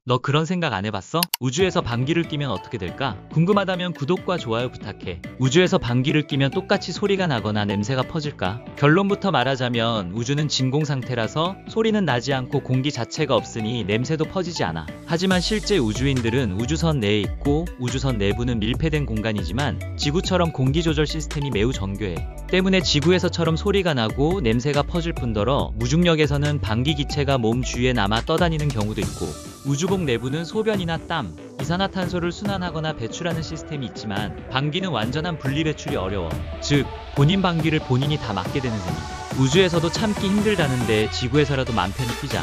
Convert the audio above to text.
너 그런 생각 안 해봤어? 우주에서 방귀를 뀌면 어떻게 될까? 궁금하다면 구독과 좋아요 부탁해. 우주에서 방귀를 뀌면 똑같이 소리가 나거나 냄새가 퍼질까? 결론부터 말하자면 우주는 진공 상태라서 소리는 나지 않고 공기 자체가 없으니 냄새도 퍼지지 않아. 하지만 실제 우주인들은 우주선 내에 있고 우주선 내부는 밀폐된 공간이지만 지구처럼 공기 조절 시스템이 매우 정교해. 때문에 지구에서처럼 소리가 나고 냄새가 퍼질 뿐더러 무중력에서는 방귀 기체가 몸 주위에 남아 떠다니는 경우도 있고, 우주복 내부는 소변이나 땀, 이산화탄소를 순환하거나 배출하는 시스템이 있지만 방귀는 완전한 분리 배출이 어려워. 즉, 본인 방귀를 본인이 다 맡게 되는 셈이. 우주에서도 참기 힘들다는데 지구에서라도 맘 편히 피자.